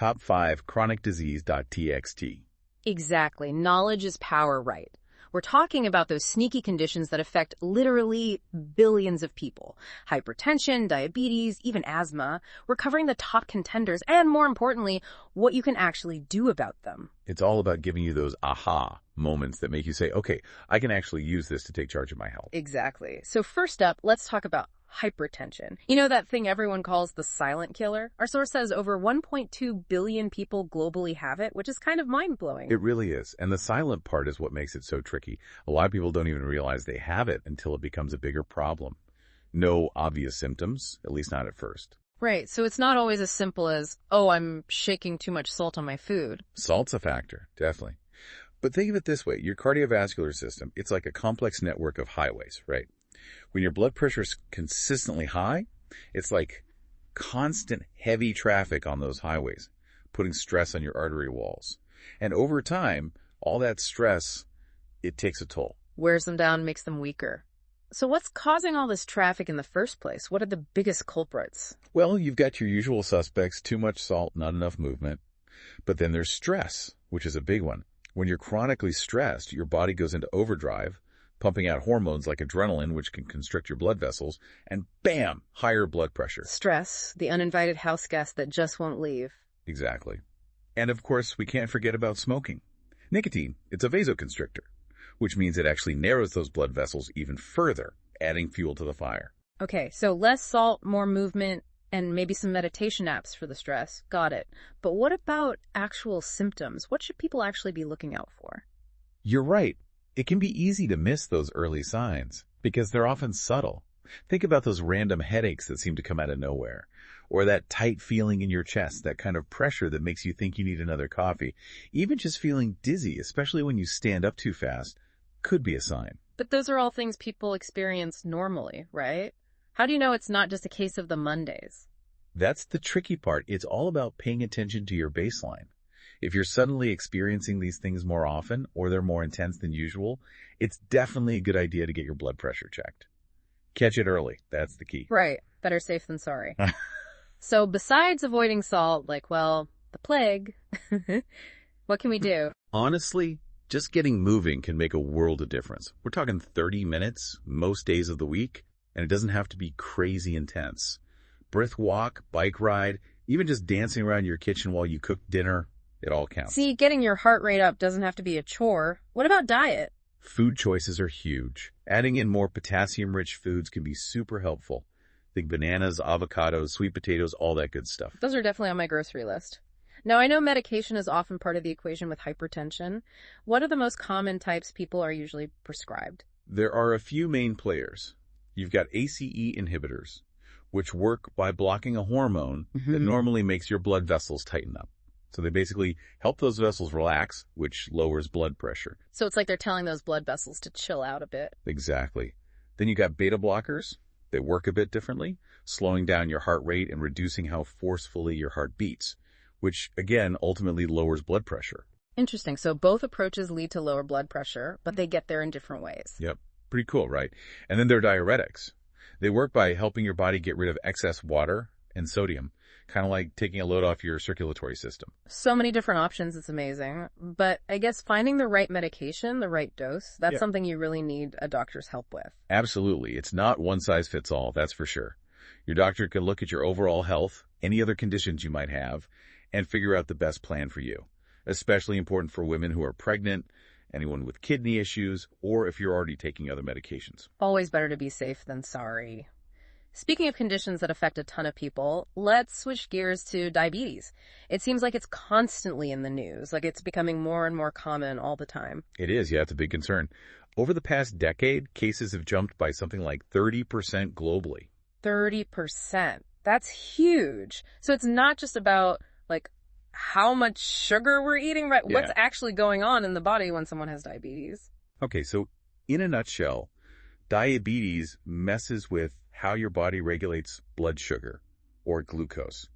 top 5 chronic-disease.txt. Exactly. Knowledge is power, right? We're talking about those sneaky conditions that affect literally billions of people. Hypertension, diabetes, even asthma. We're covering the top contenders and, more importantly, what you can actually do about them. It's all about giving you those aha moments that make you say, okay, I can actually use this to take charge of my health. Exactly. So first up, let's talk about hypertension. You know that thing everyone calls the silent killer? Our source says over 1.2 billion people globally have it, which is kind of mind-blowing. It really is. And the silent part is what makes it so tricky. A lot of people don't even realize they have it until it becomes a bigger problem. No obvious symptoms, at least not at first. Right, so it's not always as simple as, oh, I'm shaking too much salt on my food. Salt's a factor, definitely. But think of it this way. Your cardiovascular system, it's like a complex network of highways, right? When your blood pressure is consistently high, it's like constant heavy traffic on those highways, putting stress on your artery walls. And over time, all that stress, it takes a toll. Wears them down, makes them weaker. So what's causing all this traffic in the first place? What are the biggest culprits? Well, you've got your usual suspects, too much salt, not enough movement. But then there's stress, which is a big one. When you're chronically stressed, your body goes into overdrive, pumping out hormones like adrenaline, which can constrict your blood vessels, and bam, higher blood pressure. Stress, the uninvited house guest that just won't leave. Exactly. And of course, we can't forget about smoking. Nicotine, it's a vasoconstrictor, which means it actually narrows those blood vessels even further, adding fuel to the fire. Okay, so less salt, more movement, and maybe some meditation apps for the stress. Got it. But what about actual symptoms? What should people actually be looking out for? You're right. It can be easy to miss those early signs because they're often subtle. Think about those random headaches that seem to come out of nowhere, or that tight feeling in your chest, that kind of pressure that makes you think you need another coffee. Even just feeling dizzy, especially when you stand up too fast, could be a sign. But those are all things people experience normally, right? How do you know it's not just a case of the Mondays? That's the tricky part. It's all about paying attention to your baseline. If you're suddenly experiencing these things more often, or they're more intense than usual, it's definitely a good idea to get your blood pressure checked. Catch it early. That's the key. Right. Better safe than sorry. So besides avoiding salt, like, well, the plague, what can we do? Honestly, just getting moving can make a world of difference. We're talking 30 minutes most days of the week, and it doesn't have to be crazy intense. Brisk walk, bike ride, even just dancing around your kitchen while you cook dinner, it all counts. See, getting your heart rate up doesn't have to be a chore. What about diet? Food choices are huge. Adding in more potassium-rich foods can be super helpful. Think bananas, avocados, sweet potatoes, all that good stuff. Those are definitely on my grocery list. Now, I know medication is often part of the equation with hypertension. What are the most common types people are usually prescribed? There are a few main players. You've got ACE inhibitors, which work by blocking a hormone that normally makes your blood vessels tighten up. So they basically help those vessels relax, which lowers blood pressure. So it's like they're telling those blood vessels to chill out a bit. Exactly. Then you got beta blockers. They work a bit differently, slowing down your heart rate and reducing how forcefully your heart beats, which, again, ultimately lowers blood pressure. Interesting. So both approaches lead to lower blood pressure, but they get there in different ways. Yep. Pretty cool, right? And then there are diuretics. They work by helping your body get rid of excess water and sodium, kind of like taking a load off your circulatory system. So many different options. It's amazing. But I guess finding the right medication, the right dose, that's something you really need a doctor's help with. Absolutely. It's not one size fits all, that's for sure. Your doctor can look at your overall health, any other conditions you might have, and figure out the best plan for you. Especially important for women who are pregnant, anyone with kidney issues, or if you're already taking other medications. Always better to be safe than sorry. Speaking of conditions that affect a ton of people, let's switch gears to diabetes. It seems like it's constantly in the news, like it's becoming more and more common all the time. It is, yeah, it's a big concern. Over the past decade, cases have jumped by something like 30% globally. 30%. That's huge. So it's not just about, like, how much sugar we're eating, right? Yeah. What's actually going on in the body when someone has diabetes? Okay, so in a nutshell, diabetes messes with how your body regulates blood sugar, or glucose.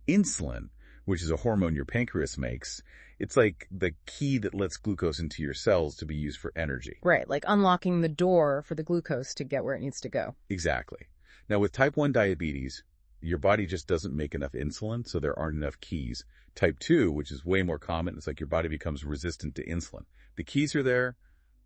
Insulin, which is a hormone your pancreas makes, it's like the key that lets glucose into your cells to be used for energy. Right, like unlocking the door for the glucose to get where it needs to go. Exactly. Now with type 1 diabetes, Your body just doesn't make enough insulin, so there aren't enough keys. Type 2, which is way more common, it's like your body becomes resistant to insulin. The keys are there,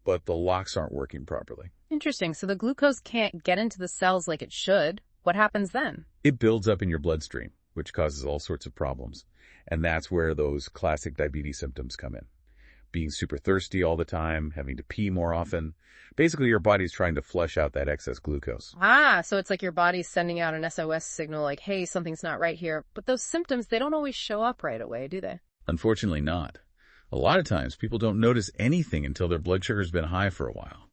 but the locks aren't working properly. Interesting. So the glucose can't get into the cells like it should. What happens then? It builds up in your bloodstream, which causes all sorts of problems. And that's where those classic diabetes symptoms come in. Being super thirsty all the time, having to pee more often. Basically, your body's trying to flush out that excess glucose. So it's like your body's sending out an SOS signal like, hey, something's not right here. But those symptoms, they don't always show up right away, do they? Unfortunately not. A lot of times, people don't notice anything until their blood sugar's been high for a while.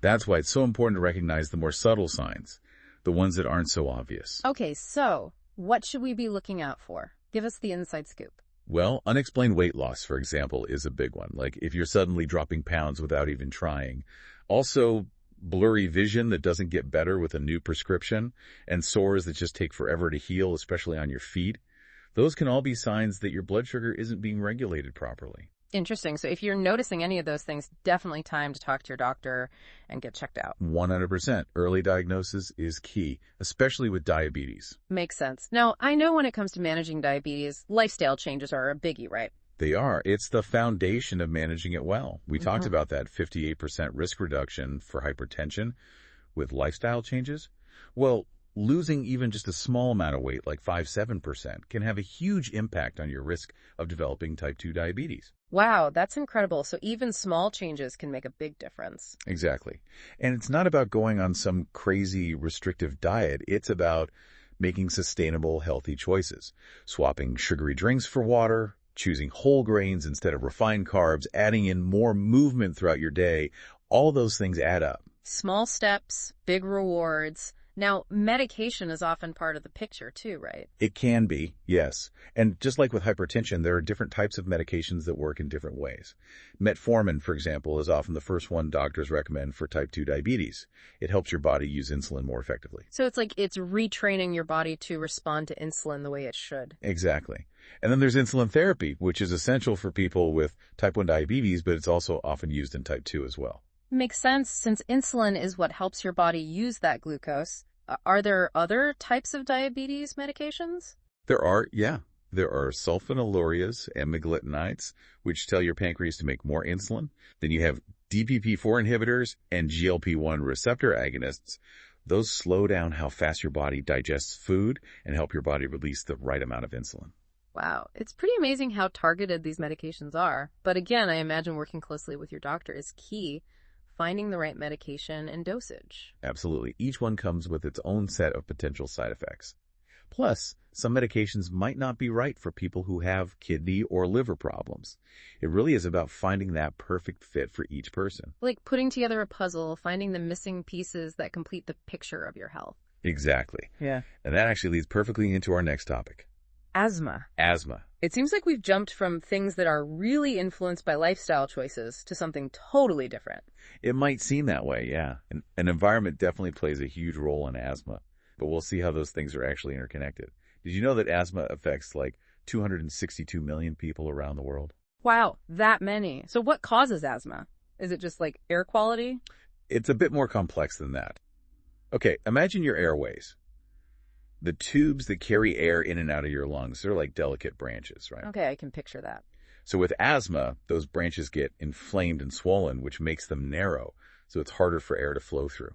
That's why it's so important to recognize the more subtle signs, the ones that aren't so obvious. Okay, so what should we be looking out for? Give us the inside scoop. Well, unexplained weight loss, for example, is a big one. Like if you're suddenly dropping pounds without even trying. Also, blurry vision that doesn't get better with a new prescription, and sores that just take forever to heal, especially on your feet. Those can all be signs that your blood sugar isn't being regulated properly. Interesting. So if you're noticing any of those things, definitely time to talk to your doctor and get checked out. 100%. Early diagnosis is key, especially with diabetes. Makes sense. Now, I know when it comes to managing diabetes, lifestyle changes are a biggie, right? They are. It's the foundation of managing it well. We talked about that 58% risk reduction for hypertension with lifestyle changes. Well, losing even just a small amount of weight, like 5-7%, can have a huge impact on your risk of developing type 2 diabetes. Wow, that's incredible. So even small changes can make a big difference. Exactly. And it's not about going on some crazy restrictive diet. It's about making sustainable, healthy choices. Swapping sugary drinks for water, choosing whole grains instead of refined carbs, adding in more movement throughout your day. All those things add up. Small steps, big rewards. Now, medication is often part of the picture too, right? It can be, yes. And just like with hypertension, there are different types of medications that work in different ways. Metformin, for example, is often the first one doctors recommend for type 2 diabetes. It helps your body use insulin more effectively. So it's like it's retraining your body to respond to insulin the way it should. Exactly. And then there's insulin therapy, which is essential for people with type 1 diabetes, but it's also often used in type 2 as well. Makes sense, since insulin is what helps your body use that glucose. Are there other types of diabetes medications? There are, yeah. There are sulfonylureas and meglitinides, which tell your pancreas to make more insulin. Then you have DPP-4 inhibitors and GLP-1 receptor agonists. Those slow down how fast your body digests food and help your body release the right amount of insulin. Wow, it's pretty amazing how targeted these medications are. But again, I imagine working closely with your doctor is key. Finding the right medication and dosage. Absolutely. Each one comes with its own set of potential side effects. Plus, some medications might not be right for people who have kidney or liver problems. It really is about finding that perfect fit for each person. Like putting together a puzzle, finding the missing pieces that complete the picture of your health. Exactly. Yeah. And that actually leads perfectly into our next topic. Asthma. Asthma. It seems like we've jumped from things that are really influenced by lifestyle choices to something totally different. It might seem that way, yeah. An environment definitely plays a huge role in asthma, but we'll see how those things are actually interconnected. Did you know that asthma affects like 262 million people around the world? Wow, that many. So what causes asthma? Is it just like air quality? It's a bit more complex than that. Okay, imagine your airways. The tubes that carry air in and out of your lungs, they're like delicate branches, right? Okay, I can picture that. So with asthma, those branches get inflamed and swollen, which makes them narrow, so it's harder for air to flow through.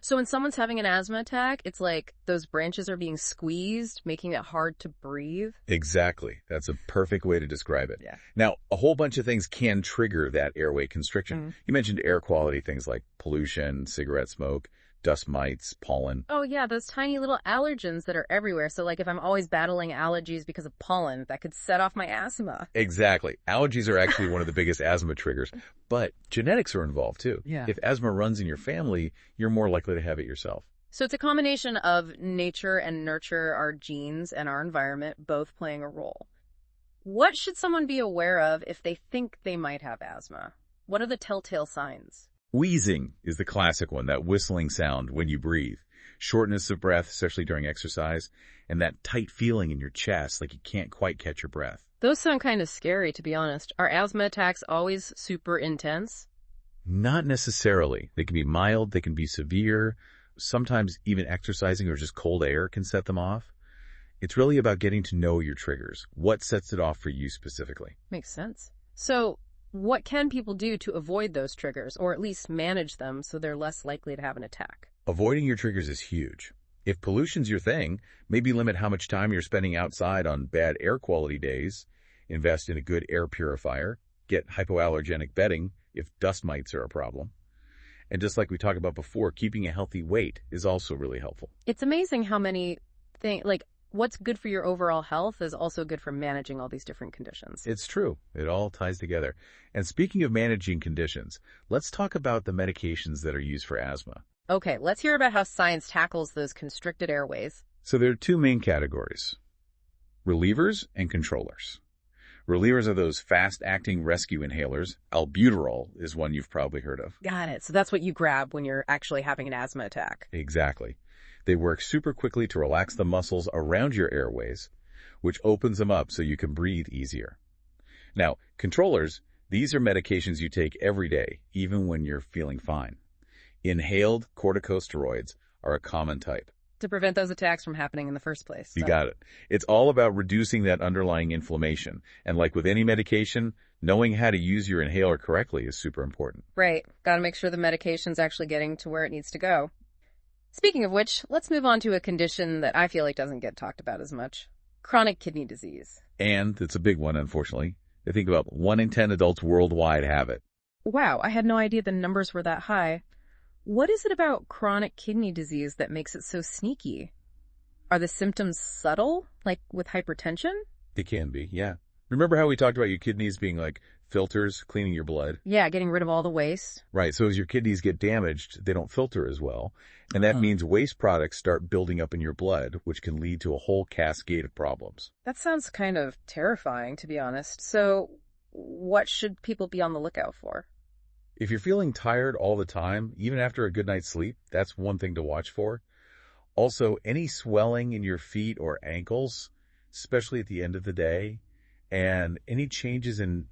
So when someone's having an asthma attack, it's like those branches are being squeezed, making it hard to breathe? Exactly. That's a perfect way to describe it. Yeah. Now, a whole bunch of things can trigger that airway constriction. You mentioned air quality, things like pollution, cigarette smoke, dust mites, pollen. Oh yeah, those tiny little allergens that are everywhere. So like if I'm always battling allergies because of pollen, that could set off my asthma. Exactly. Allergies are actually one of the biggest asthma triggers, but genetics are involved too. Yeah. If asthma runs in your family, you're more likely to have it yourself. So it's a combination of nature and nurture, our genes and our environment both playing a role. What should someone be aware of if they think they might have asthma? What are the telltale signs? Wheezing is the classic one, that whistling sound when you breathe. Shortness of breath, especially during exercise, and that tight feeling in your chest, like you can't quite catch your breath. Those sound kind of scary, to be honest. Are asthma attacks always super intense? Not necessarily. They can be mild, they can be severe, sometimes even exercising or just cold air can set them off. It's really about getting to know your triggers. What sets it off for you specifically? Makes sense. So, what can people do to avoid those triggers, or at least manage them so they're less likely to have an attack? Avoiding your triggers is huge. If pollution's your thing, maybe limit how much time you're spending outside on bad air quality days, invest in a good air purifier, get hypoallergenic bedding if dust mites are a problem. And just like we talked about before, keeping a healthy weight is also really helpful. It's amazing how many things, like what's good for your overall health is also good for managing all these different conditions. It's true. It all ties together. And speaking of managing conditions, let's talk about the medications that are used for asthma. Okay, let's hear about how science tackles those constricted airways. So there are two main categories: relievers and controllers. Relievers are those fast-acting rescue inhalers. Albuterol is one you've probably heard of. Got it. So that's what you grab when you're actually having an asthma attack. Exactly. They work super quickly to relax the muscles around your airways, which opens them up so you can breathe easier. Now, controllers, these are medications you take every day, even when you're feeling fine. Inhaled corticosteroids are a common type. To prevent those attacks from happening in the first place. You got it. It's all about reducing that underlying inflammation. And like with any medication, knowing how to use your inhaler correctly is super important. Right. Got to make sure the medication's actually getting to where it needs to go. Speaking of which, let's move on to a condition that I feel like doesn't get talked about as much. Chronic kidney disease. And it's a big one, unfortunately. I think about 1 in 10 adults worldwide have it. Wow, I had no idea the numbers were that high. What is it about chronic kidney disease that makes it so sneaky? Are the symptoms subtle, like with hypertension? It can be, yeah. Remember how we talked about your kidneys being like filters, cleaning your blood? Yeah, getting rid of all the waste. Right, so as your kidneys get damaged, they don't filter as well. And that means waste products start building up in your blood, which can lead to a whole cascade of problems. That sounds kind of terrifying, to be honest. So, what should people be on the lookout for? If you're feeling tired all the time, even after a good night's sleep, that's one thing to watch for. Also, any swelling in your feet or ankles, especially at the end of the day, and any changes in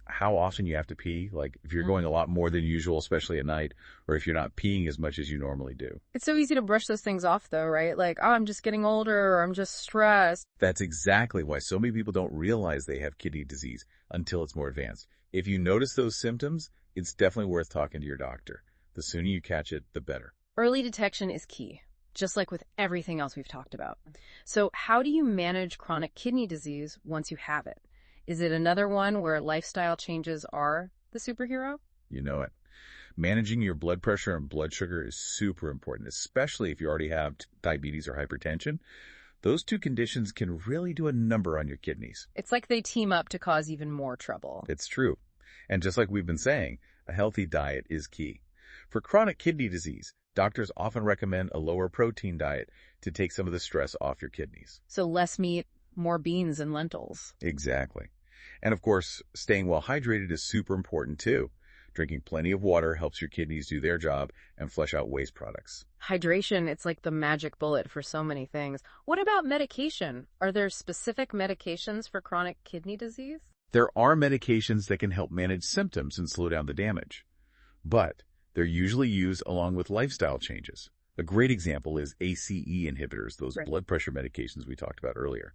how often you have to pee, like if you're going a lot more than usual, especially at night, or if you're not peeing as much as you normally do. It's so easy to brush those things off, though, right? Like, oh, I'm just getting older, or I'm just stressed. That's exactly why so many people don't realize they have kidney disease until it's more advanced. If you notice those symptoms, it's definitely worth talking to your doctor. The sooner you catch it, the better. Early detection is key, just like with everything else we've talked about. So how do you manage chronic kidney disease once you have it? Is it another one where lifestyle changes are the superhero? You know it. Managing your blood pressure and blood sugar is super important, especially if you already have diabetes or hypertension. Those two conditions can really do a number on your kidneys. It's like they team up to cause even more trouble. It's true. And just like we've been saying, a healthy diet is key. For chronic kidney disease, doctors often recommend a lower protein diet to take some of the stress off your kidneys. So less meat, more beans and lentils. Exactly. And of course, staying well hydrated is super important too. Drinking plenty of water helps your kidneys do their job and flush out waste products. Hydration, it's like the magic bullet for so many things. What about medication? Are there specific medications for chronic kidney disease? There are medications that can help manage symptoms and slow down the damage, but they're usually used along with lifestyle changes. A great example is ACE inhibitors, those blood pressure medications we talked about earlier.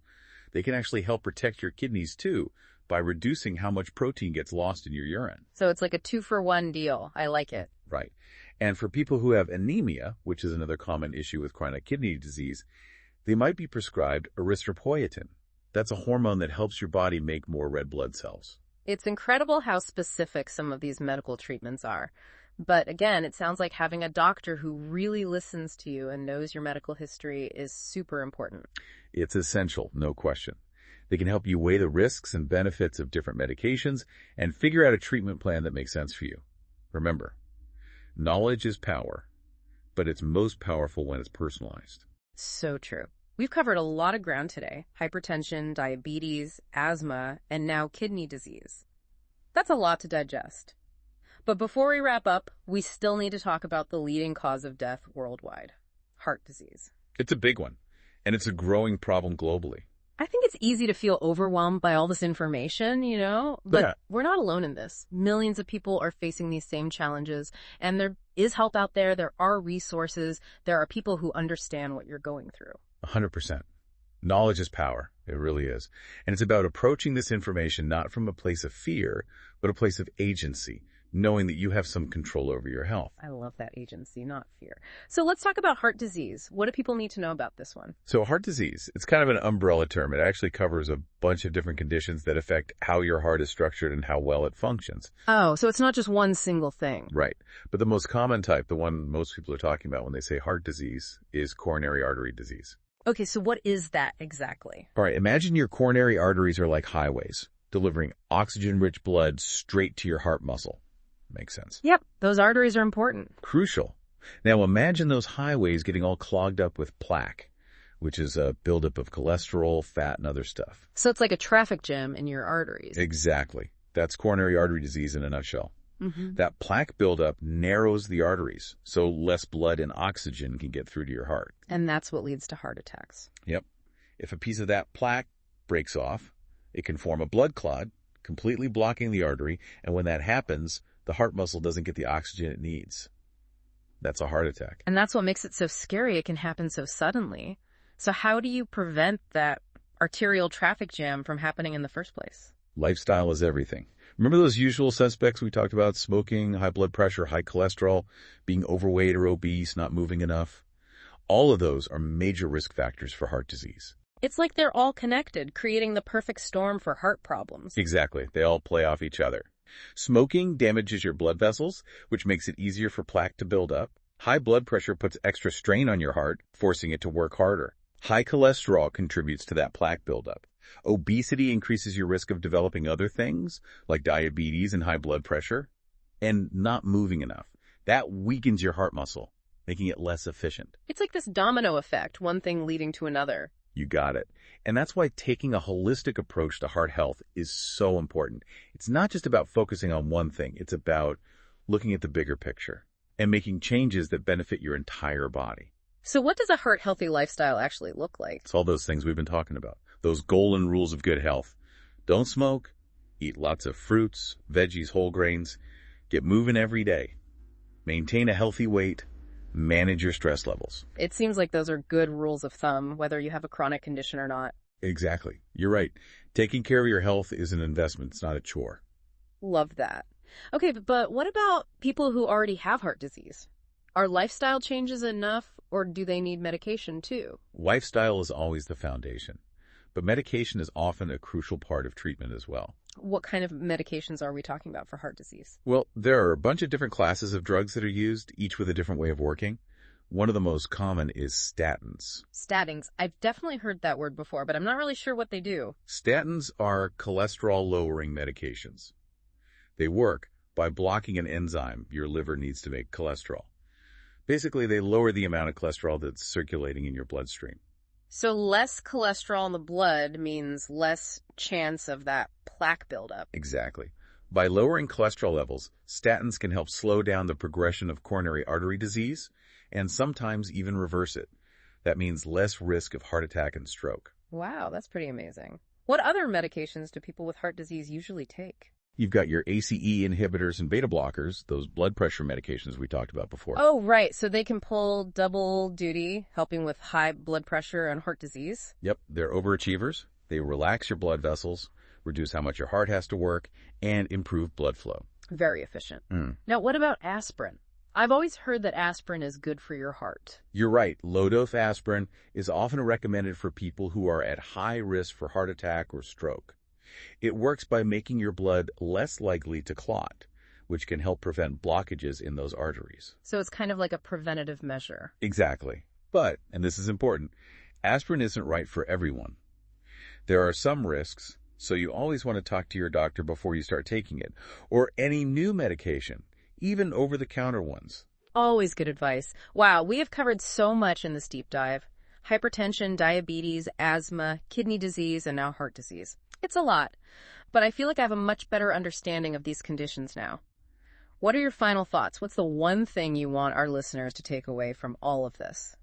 They can actually help protect your kidneys too by reducing how much protein gets lost in your urine. So it's like a 2-for-1 deal. I like it. Right. And for people who have anemia, which is another common issue with chronic kidney disease, they might be prescribed erythropoietin. That's a hormone that helps your body make more red blood cells. It's incredible how specific some of these medical treatments are. But again, it sounds like having a doctor who really listens to you and knows your medical history is super important. It's essential, no question. They can help you weigh the risks and benefits of different medications and figure out a treatment plan that makes sense for you. Remember, knowledge is power, but it's most powerful when it's personalized. So true. We've covered a lot of ground today: hypertension, diabetes, asthma, and now kidney disease. That's a lot to digest. But before we wrap up, we still need to talk about the leading cause of death worldwide: heart disease. It's a big one, and it's a growing problem globally. I think it's easy to feel overwhelmed by all this information, but Yeah. we're not alone in this. Millions of people are facing these same challenges, and there is help out there. There are resources. There are people who understand what you're going through. 100%. Knowledge is power. It really is. And it's about approaching this information not from a place of fear, but a place of agency, knowing that you have some control over your health. I love that agency, not fear. So let's talk about heart disease. What do people need to know about this one? So heart disease, it's kind of an umbrella term. It actually covers a bunch of different conditions that affect how your heart is structured and how well it functions. Oh, so it's not just one single thing. Right. But the most common type, the one most people are talking about when they say heart disease, is coronary artery disease. Okay, so what is that exactly? All right, imagine your coronary arteries are like highways, delivering oxygen-rich blood straight to your heart muscle. Makes sense. Yep, those arteries are important. Crucial. Now imagine those highways getting all clogged up with plaque, which is a buildup of cholesterol, fat, and other stuff. So it's like a traffic jam in your arteries. Exactly. That's coronary artery disease in a nutshell. Mm-hmm. That plaque buildup narrows the arteries, so less blood and oxygen can get through to your heart. And that's what leads to heart attacks. Yep. If a piece of that plaque breaks off, it can form a blood clot, completely blocking the artery, and when that happens, the heart muscle doesn't get the oxygen it needs. That's a heart attack. And that's what makes it so scary. It can happen so suddenly. So how do you prevent that arterial traffic jam from happening in the first place? Lifestyle is everything. Remember those usual suspects we talked about? Smoking, high blood pressure, high cholesterol, being overweight or obese, not moving enough. All of those are major risk factors for heart disease. It's like they're all connected, creating the perfect storm for heart problems. Exactly. They all play off each other. Smoking damages your blood vessels, which makes it easier for plaque to build up. High blood pressure puts extra strain on your heart, forcing it to work harder. High cholesterol contributes to that plaque buildup. Obesity increases your risk of developing other things, like diabetes and high blood pressure. And not moving enough. That weakens your heart muscle, making it less efficient. It's like this domino effect, one thing leading to another. You got it. And that's why taking a holistic approach to heart health is so important. It's not just about focusing on one thing. It's about looking at the bigger picture and making changes that benefit your entire body. So what does a heart-healthy lifestyle actually look like? It's all those things we've been talking about. Those golden rules of good health. Don't smoke. Eat lots of fruits, veggies, whole grains. Get moving every day. Maintain a healthy weight. Manage your stress levels. It seems like those are good rules of thumb, whether you have a chronic condition or not. Exactly. You're right. Taking care of your health is an investment. It's not a chore. Love that. Okay, but what about people who already have heart disease? Are lifestyle changes enough, or do they need medication too? Lifestyle is always the foundation, but medication is often a crucial part of treatment as well. What kind of medications are we talking about for heart disease? Well, there are a bunch of different classes of drugs that are used, each with a different way of working. One of the most common is statins. Statins. I've definitely heard that word before, but I'm not really sure what they do. Statins are cholesterol-lowering medications. They work by blocking an enzyme your liver needs to make cholesterol. Basically, they lower the amount of cholesterol that's circulating in your bloodstream. So less cholesterol in the blood means less chance of that plaque buildup. Exactly. By lowering cholesterol levels, statins can help slow down the progression of coronary artery disease and sometimes even reverse it. That means less risk of heart attack and stroke. Wow, that's pretty amazing. What other medications do people with heart disease usually take? You've got your ACE inhibitors and beta blockers, those blood pressure medications we talked about before. Oh, right. So they can pull double duty, helping with high blood pressure and heart disease. Yep, they're overachievers. They relax your blood vessels, reduce how much your heart has to work, and improve blood flow. Very efficient. Now, what about aspirin? I've always heard that aspirin is good for your heart. You're right. Low-dose aspirin is often recommended for people who are at high risk for heart attack or stroke. It works by making your blood less likely to clot, which can help prevent blockages in those arteries. So it's kind of like a preventative measure. Exactly. But, and this is important, aspirin isn't right for everyone. There are some risks, so you always want to talk to your doctor before you start taking it, or any new medication, even over-the-counter ones. Always good advice. Wow, we have covered so much in this deep dive. Hypertension, diabetes, asthma, kidney disease, and now heart disease. It's a lot, but I feel like I have a much better understanding of these conditions now. What are your final thoughts? What's the one thing you want our listeners to take away from all of this?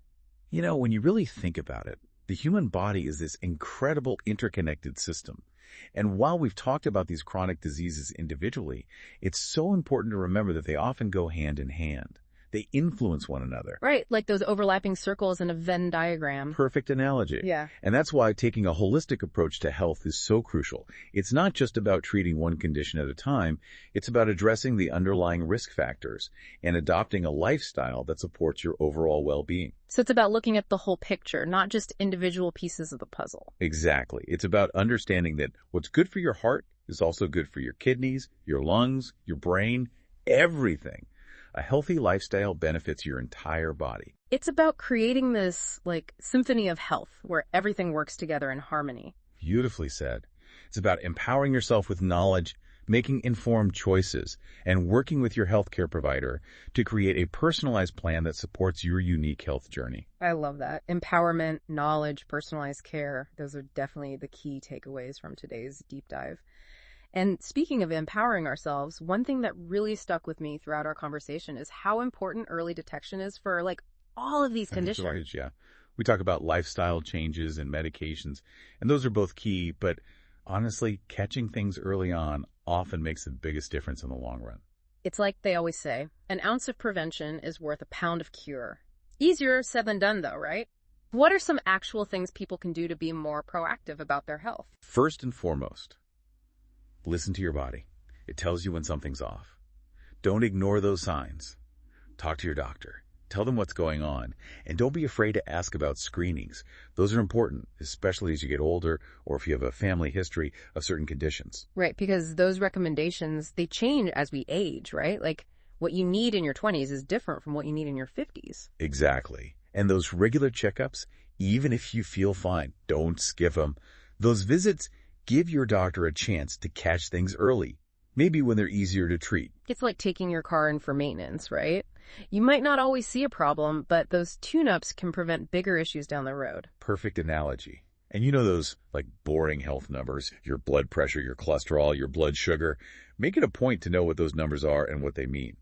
You know, when you really think about it, The human body is this incredible interconnected system. And while we've talked about these chronic diseases individually, it's so important to remember that they often go hand in hand. They influence one another. Right, like those overlapping circles in a Venn diagram. Perfect analogy. Yeah. And that's why taking a holistic approach to health is so crucial. It's not just about treating one condition at a time. It's about addressing the underlying risk factors and adopting a lifestyle that supports your overall well-being. So it's about looking at the whole picture, not just individual pieces of the puzzle. Exactly. It's about understanding that what's good for your heart is also good for your kidneys, your lungs, your brain, everything. A healthy lifestyle benefits your entire body. It's about creating this, symphony of health where everything works together in harmony. Beautifully said. It's about empowering yourself with knowledge, making informed choices, and working with your healthcare provider to create a personalized plan that supports your unique health journey. I love that. Empowerment, knowledge, personalized care. Those are definitely the key takeaways from today's deep dive. And speaking of empowering ourselves, one thing that really stuck with me throughout our conversation is how important early detection is for all of these conditions. Right, yeah. We talk about lifestyle changes and medications, and those are both key, but honestly, catching things early on often makes the biggest difference in the long run. It's like they always say, an ounce of prevention is worth a pound of cure. Easier said than done, though, right? What are some actual things people can do to be more proactive about their health? First and foremost, listen to your body. It tells you when something's off. Don't ignore those signs. Talk to your doctor. Tell them what's going on. And don't be afraid to ask about screenings. Those are important, especially as you get older or if you have a family history of certain conditions. Right, because those recommendations, they change as we age, right? What you need in your 20s is different from what you need in your 50s. Exactly. And those regular checkups, even if you feel fine, don't skip them. Those visits give your doctor a chance to catch things early, maybe when they're easier to treat. It's like taking your car in for maintenance, right? You might not always see a problem, but those tune-ups can prevent bigger issues down the road. Perfect analogy. And you know those boring health numbers, your blood pressure, your cholesterol, your blood sugar. Make it a point to know what those numbers are and what they mean.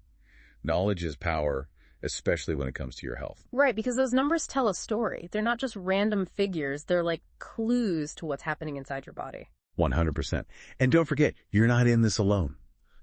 Knowledge is power, especially when it comes to your health. Right, because those numbers tell a story. They're not just random figures. They're clues to what's happening inside your body. 100%. And don't forget, you're not in this alone.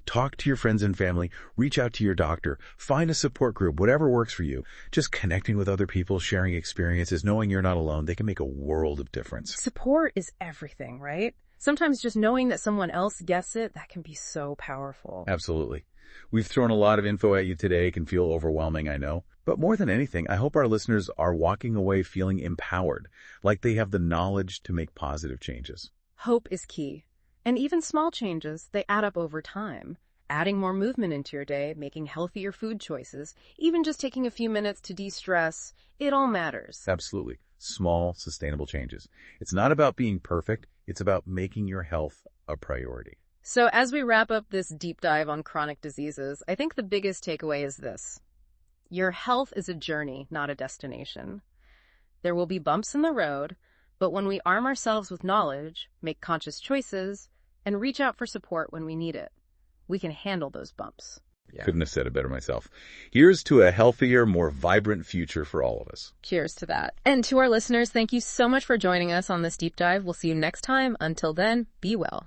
Talk to your friends and family, reach out to your doctor, find a support group, whatever works for you. Just connecting with other people, sharing experiences, knowing you're not alone, they can make a world of difference. Support is everything, right? Sometimes just knowing that someone else gets it, that can be so powerful. Absolutely. We've thrown a lot of info at you today. It can feel overwhelming, I know. But more than anything, I hope our listeners are walking away feeling empowered, like they have the knowledge to make positive changes. Hope is key. And even small changes, they add up over time. Adding more movement into your day, making healthier food choices, even just taking a few minutes to de-stress, it all matters. Absolutely. Small, sustainable changes. It's not about being perfect. It's about making your health a priority. So as we wrap up this deep dive on chronic diseases, I think the biggest takeaway is this. Your health is a journey, not a destination. There will be bumps in the road, but when we arm ourselves with knowledge, make conscious choices, and reach out for support when we need it, we can handle those bumps. Yeah. Couldn't have said it better myself. Here's to a healthier, more vibrant future for all of us. Cheers to that. And to our listeners, thank you so much for joining us on this deep dive. We'll see you next time. Until then, be well.